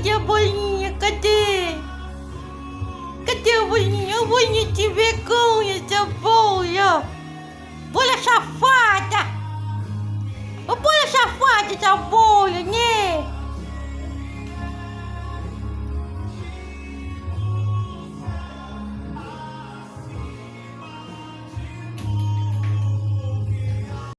Cadê a bolinha? Cadê? Cadê a bolinha? A bolinha de vergonha, essa bola! Bola safada! A bola safada, essa bola, né?